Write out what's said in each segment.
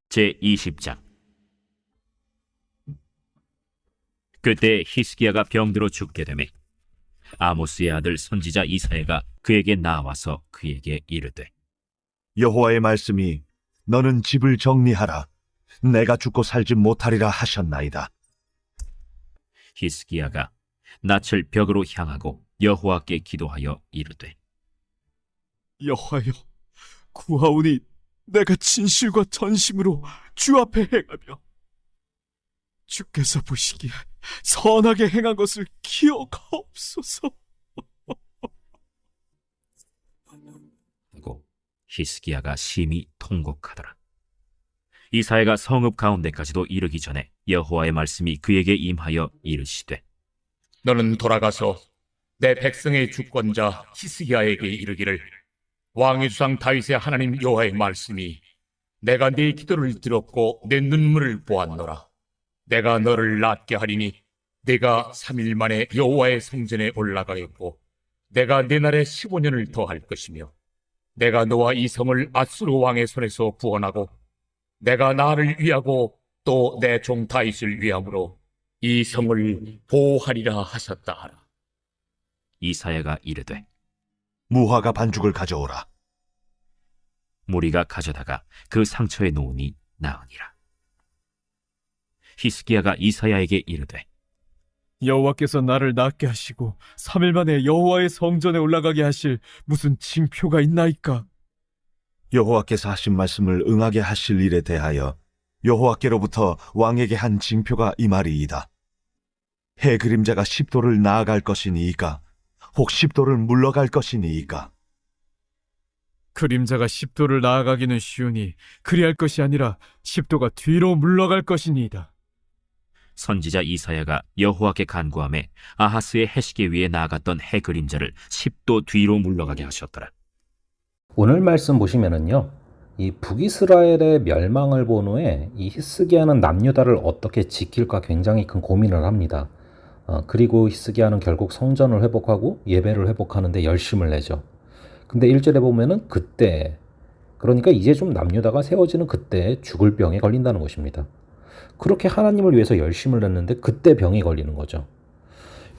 제20장. 그때 히스기야가 병들어 죽게 되매 아모스의 아들 선지자 이사야가 그에게 나와서 그에게 이르되, 여호와의 말씀이 너는 집을 정리하라. 내가 죽고 살지 못하리라 하셨나이다. 히스기야가 낯을 벽으로 향하고 여호와께 기도하여 이르되, 여호와여, 구하오니 내가 진실과 전심으로 주 앞에 행하며 주께서 보시기에 선하게 행한 것을 기억하옵소서. 하고 히스기야가 심히 통곡하더라. 이사야가 성읍 가운데까지도 이르기 전에 여호와의 말씀이 그에게 임하여 이르시되, 너는 돌아가서 내 백성의 주권자 히스기야에게 이르기를, 왕의 주상 다윗의 하나님 여호와의 말씀이 내가 네 기도를 들었고 내 눈물을 보았노라. 내가 너를 낫게 하리니 네가 3일 만에 여호와의 성전에 올라가겠고 내가 네 날에 15년을 더할 것이며, 내가 너와 이 성을 아수르 왕의 손에서 구원하고 내가 나를 위하고 또 내 종 다윗을 위함으로 이 성을 보호하리라 하셨다 하라. 이사야가 이르되, 무화과 반죽을 가져오라. 무리가 가져다가 그 상처에 놓으니 나으니라. 히스기야가 이사야에게 이르되, 여호와께서 나를 낫게 하시고 3일 만에 여호와의 성전에 올라가게 하실 무슨 징표가 있나이까? 여호와께서 하신 말씀을 응하게 하실 일에 대하여 여호와께로부터 왕에게 한 징표가 이 말이이다. 해 그림자가 10도를 나아갈 것이니이까? 혹 10도를 물러갈 것이니이까? 그림자가 10도를 나아가기는 쉬우니 그리할 것이 아니라 10도가 뒤로 물러갈 것이니이다. 선지자 이사야가 여호와께 간구하매 아하스의 해시계 위에 나아갔던 해 그림자를 10도 뒤로 물러가게 하셨더라. 오늘 말씀 보시면은요, 이 북이스라엘의 멸망을 본 후에 이 히스기야는 남유다를 어떻게 지킬까 굉장히 큰 고민을 합니다. 그리고 히스기야는 결국 성전을 회복하고 예배를 회복하는데 열심을 내죠. 근데 1절에 보면은 그때, 그러니까 이제 좀 남유다가 세워지는 그때 죽을 병에 걸린다는 것입니다. 그렇게 하나님을 위해서 열심을 냈는데 그때 병이 걸리는 거죠.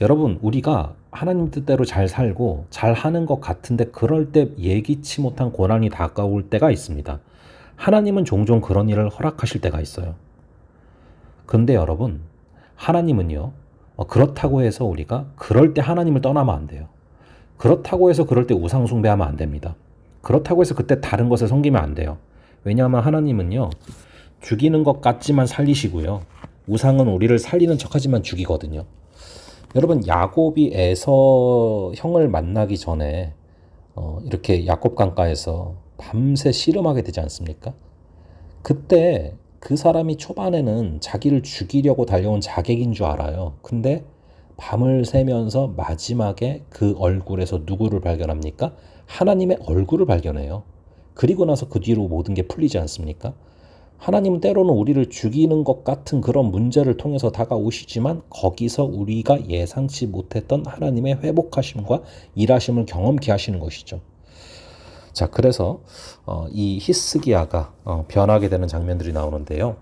여러분, 우리가 하나님 뜻대로 잘 살고 잘 하는 것 같은데 그럴 때 예기치 못한 고난이 다가올 때가 있습니다. 하나님은 종종 그런 일을 허락하실 때가 있어요. 그런데 여러분, 하나님은요, 그렇다고 해서 우리가 그럴 때 하나님을 떠나면 안 돼요. 그렇다고 해서 그럴 때 우상 숭배하면 안 됩니다. 그렇다고 해서 그때 다른 것을 섬기면 안 돼요. 왜냐하면 하나님은요, 죽이는 것 같지만 살리시고요, 우상은 우리를 살리는 척하지만 죽이거든요. 여러분, 야곱이 에서 형을 만나기 전에 이렇게 야곱 강가에서 밤새 씨름하게 되지 않습니까? 그때 그 사람이 초반에는 자기를 죽이려고 달려온 자객인 줄 알아요. 근데 밤을 새면서 마지막에 그 얼굴에서 누구를 발견합니까? 하나님의 얼굴을 발견해요. 그리고 나서 그 뒤로 모든 게 풀리지 않습니까? 하나님은 때로는 우리를 죽이는 것 같은 그런 문제를 통해서 다가오시지만 거기서 우리가 예상치 못했던 하나님의 회복하심과 일하심을 경험케 하시는 것이죠. 자, 그래서 이 히스기야가 변하게 되는 장면들이 나오는데요.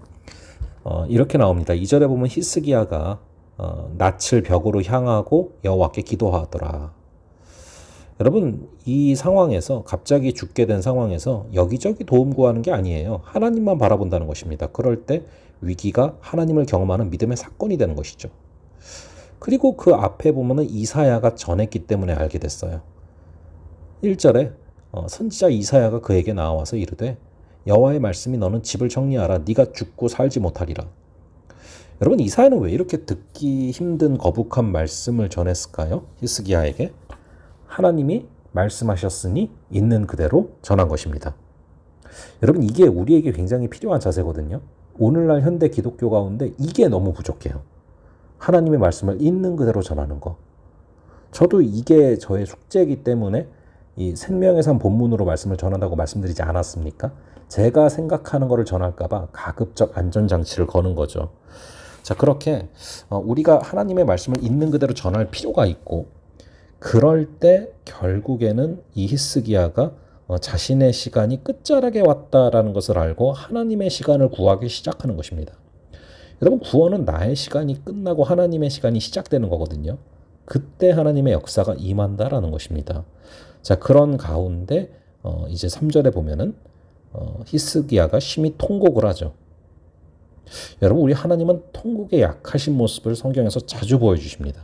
이렇게 나옵니다. 2절에 보면 히스기야가 낯을 벽으로 향하고 여호와께 기도하더라. 여러분, 이 상황에서, 갑자기 죽게 된 상황에서 여기저기 도움 구하는 게 아니에요. 하나님만 바라본다는 것입니다. 그럴 때 위기가 하나님을 경험하는 믿음의 사건이 되는 것이죠. 그리고 그 앞에 보면은 이사야가 전했기 때문에 알게 됐어요. 1절에 선지자 이사야가 그에게 나와서 이르되, 여호와의 말씀이 너는 집을 정리하라. 네가 죽고 살지 못하리라. 여러분, 이사야는 왜 이렇게 듣기 힘든 거북한 말씀을 전했을까요? 히스기야에게. 하나님이 말씀하셨으니 있는 그대로 전한 것입니다. 여러분, 이게 우리에게 굉장히 필요한 자세거든요. 오늘날 현대 기독교 가운데 이게 너무 부족해요. 하나님의 말씀을 있는 그대로 전하는 거. 저도 이게 저의 숙제이기 때문에 이 생명의 삶 본문으로 말씀을 전한다고 말씀드리지 않았습니까? 제가 생각하는 거를 전할까 봐 가급적 안전장치를 거는 거죠. 자, 그렇게 우리가 하나님의 말씀을 있는 그대로 전할 필요가 있고, 그럴 때 결국에는 이 히스기야가 자신의 시간이 끝자락에 왔다라는 것을 알고 하나님의 시간을 구하기 시작하는 것입니다. 여러분, 구원은 나의 시간이 끝나고 하나님의 시간이 시작되는 거거든요. 그때 하나님의 역사가 임한다라는 것입니다. 자, 그런 가운데 이제 3절에 보면은 히스기야가 심히 통곡을 하죠. 여러분, 우리 하나님은 통곡에 약하신 모습을 성경에서 자주 보여주십니다.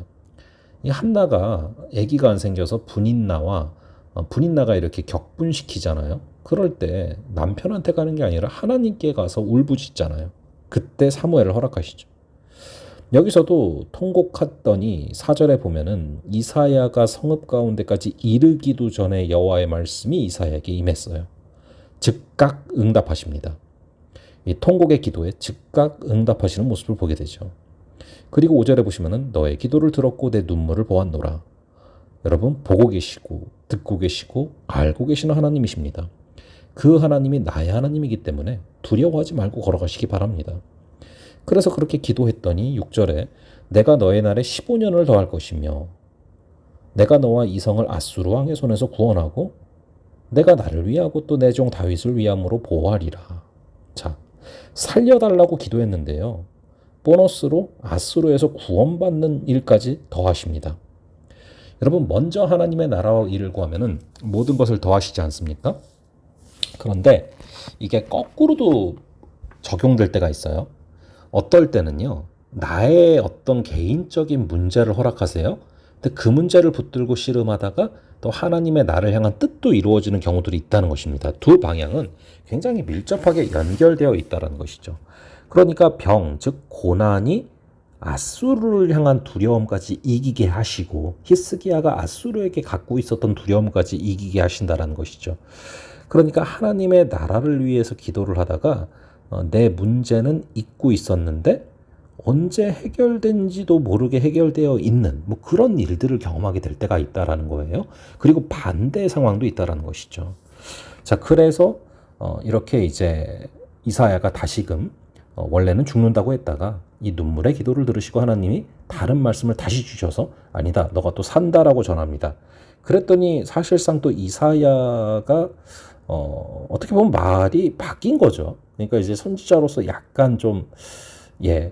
이 한나가 아기가 안 생겨서 분인나가 이렇게 격분시키잖아요. 그럴 때 남편한테 가는 게 아니라 하나님께 가서 울부짖잖아요. 그때 사무엘을 허락하시죠. 여기서도 통곡했더니 4절에 보면은 이사야가 성읍 가운데까지 이르기도 전에 여호와의 말씀이 이사야에게 임했어요. 즉각 응답하십니다. 이 통곡의 기도에 즉각 응답하시는 모습을 보게 되죠. 그리고 5절에 보시면은 너의 기도를 들었고 내 눈물을 보았노라. 여러분, 보고 계시고 듣고 계시고 알고 계시는 하나님이십니다. 그 하나님이 나의 하나님이기 때문에 두려워하지 말고 걸어가시기 바랍니다. 그래서 그렇게 기도했더니 6절에 내가 너의 날에 15년을 더할 것이며 내가 너와 이성을 아수르 왕의 손에서 구원하고 내가 나를 위하고 또 내 종 다윗을 위함으로 보호하리라. 자, 살려달라고 기도했는데요. 보너스로 아수르에서 구원받는 일까지 더하십니다. 여러분, 먼저 하나님의 나라와 일을 구하면은 모든 것을 더하시지 않습니까? 그런데 이게 거꾸로도 적용될 때가 있어요. 어떨 때는요, 나의 어떤 개인적인 문제를 허락하세요. 근데 그 문제를 붙들고 씨름하다가 또 하나님의 나를 향한 뜻도 이루어지는 경우들이 있다는 것입니다. 두 방향은 굉장히 밀접하게 연결되어 있다는 것이죠. 그러니까 병, 즉 고난이 아수르를 향한 두려움까지 이기게 하시고 히스기야가 아수르에게 갖고 있었던 두려움까지 이기게 하신다는 것이죠. 그러니까 하나님의 나라를 위해서 기도를 하다가 내 문제는 잊고 있었는데 언제 해결된지도 모르게 해결되어 있는 뭐 그런 일들을 경험하게 될 때가 있다라는 거예요. 그리고 반대의 상황도 있다라는 것이죠. 자, 그래서 이렇게 이제 이사야가 다시금 원래는 죽는다고 했다가 이 눈물의 기도를 들으시고 하나님이 다른 말씀을 다시 주셔서 아니다, 너가 또 산다라고 전합니다. 그랬더니 사실상 또 이사야가 어떻게 보면 말이 바뀐 거죠. 그러니까 이제 선지자로서 약간 좀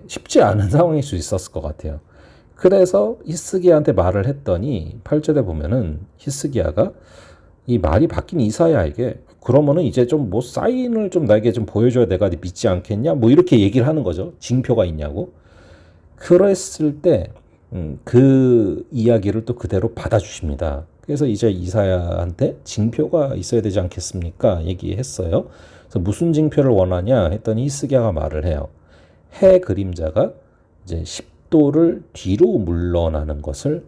쉽지 않은 상황일 수 있었을 것 같아요. 그래서 히스기야한테 말을 했더니 8절에 보면은 히스기야가 이 말이 바뀐 이사야에게 그러면은 이제 좀 뭐 사인을 좀 나에게 좀 보여줘야 내가 믿지 않겠냐? 뭐 이렇게 얘기를 하는 거죠. 징표가 있냐고. 그랬을 때 그 이야기를 또 그대로 받아주십니다. 그래서 이제 이사야한테 징표가 있어야 되지 않겠습니까? 얘기했어요. 그래서 무슨 징표를 원하냐 했더니 히스기야가 말을 해요. 해 그림자가 이제 10도를 뒤로 물러나는 것을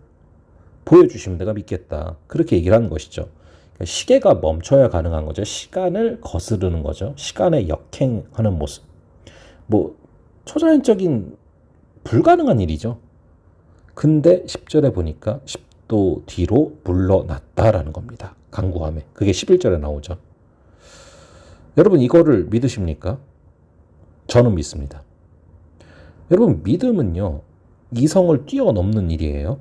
보여주시면 내가 믿겠다. 그렇게 얘기를 하는 것이죠. 그러니까 시계가 멈춰야 가능한 거죠. 시간을 거스르는 거죠. 시간에 역행하는 모습. 뭐 초자연적인 불가능한 일이죠. 근데 10절에 보니까 10도 뒤로 물러났다라는 겁니다. 강구함에. 그게 11절에 나오죠. 여러분, 이거를 믿으십니까? 저는 믿습니다. 여러분, 믿음은요, 이성을 뛰어넘는 일이에요.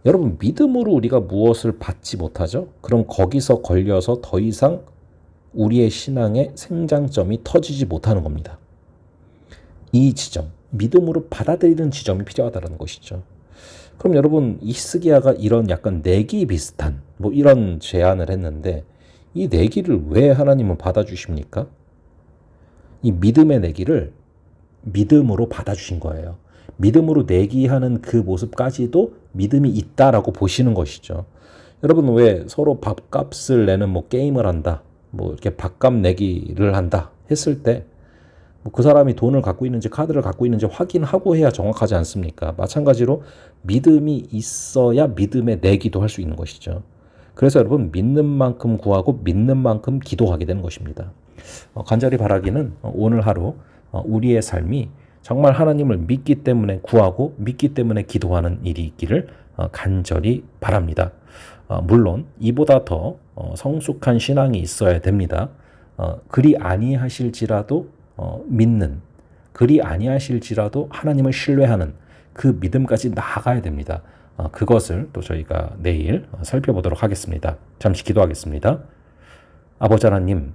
여러분, 믿음으로 우리가 무엇을 받지 못하죠? 그럼 거기서 걸려서 더 이상 우리의 신앙의 생장점이 터지지 못하는 겁니다. 이 지점, 믿음으로 받아들이는 지점이 필요하다는 것이죠. 그럼 여러분, 히스기야가 이런 약간 내기 비슷한 뭐 이런 제안을 했는데 이 내기를 왜 하나님은 받아주십니까? 이 믿음의 내기를 믿음으로 받아주신 거예요. 믿음으로 내기하는 그 모습까지도 믿음이 있다라고 보시는 것이죠. 여러분, 왜 서로 밥값을 내는 뭐 게임을 한다, 뭐 이렇게 밥값 내기를 한다 했을 때 뭐 그 사람이 돈을 갖고 있는지 카드를 갖고 있는지 확인하고 해야 정확하지 않습니까? 마찬가지로 믿음이 있어야 믿음의 내기도 할 수 있는 것이죠. 그래서 여러분, 믿는 만큼 구하고 믿는 만큼 기도하게 되는 것입니다. 간절히 바라기는 오늘 하루 우리의 삶이 정말 하나님을 믿기 때문에 구하고 믿기 때문에 기도하는 일이 있기를 간절히 바랍니다. 물론 이보다 더 성숙한 신앙이 있어야 됩니다. 그리 아니하실지라도 믿는, 그리 아니하실지라도 하나님을 신뢰하는 그 믿음까지 나아가야 됩니다. 그것을 또 저희가 내일 살펴보도록 하겠습니다. 잠시 기도하겠습니다. 아버지 하나님,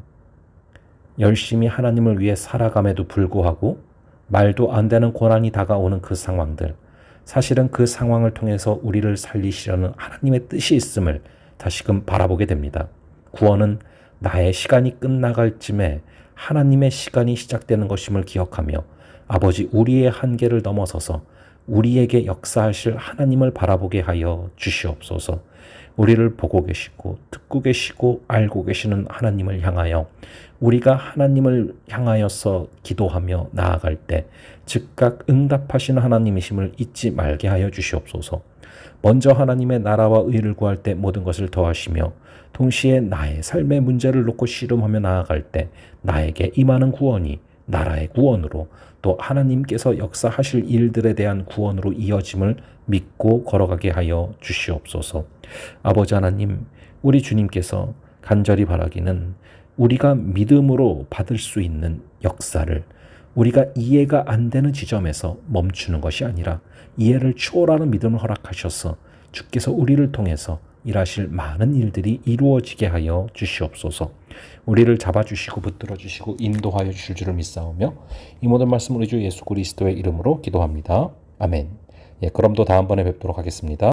열심히 하나님을 위해 살아감에도 불구하고 말도 안 되는 고난이 다가오는 그 상황들, 사실은 그 상황을 통해서 우리를 살리시려는 하나님의 뜻이 있음을 다시금 바라보게 됩니다. 구원은 나의 시간이 끝나갈 쯤에 하나님의 시간이 시작되는 것임을 기억하며 아버지 우리의 한계를 넘어서서 우리에게 역사하실 하나님을 바라보게 하여 주시옵소서. 우리를 보고 계시고 듣고 계시고 알고 계시는 하나님을 향하여 우리가 하나님을 향하여서 기도하며 나아갈 때 즉각 응답하시는 하나님이심을 잊지 말게 하여 주시옵소서. 먼저 하나님의 나라와 의를 구할 때 모든 것을 더하시며 동시에 나의 삶의 문제를 놓고 씨름하며 나아갈 때 나에게 임하는 구원이 나라의 구원으로 또 하나님께서 역사하실 일들에 대한 구원으로 이어짐을 믿고 걸어가게 하여 주시옵소서. 아버지 하나님, 우리 주님께서 간절히 바라기는 우리가 믿음으로 받을 수 있는 역사를 우리가 이해가 안 되는 지점에서 멈추는 것이 아니라 이해를 초월하는 믿음을 허락하셔서 주께서 우리를 통해서 일하실 많은 일들이 이루어지게 하여 주시옵소서. 우리를 잡아주시고 붙들어주시고 인도하여 주실 줄을 믿사오며 이 모든 말씀 우리 주 예수 그리스도의 이름으로 기도합니다. 아멘. 그럼 또 다음번에 뵙도록 하겠습니다.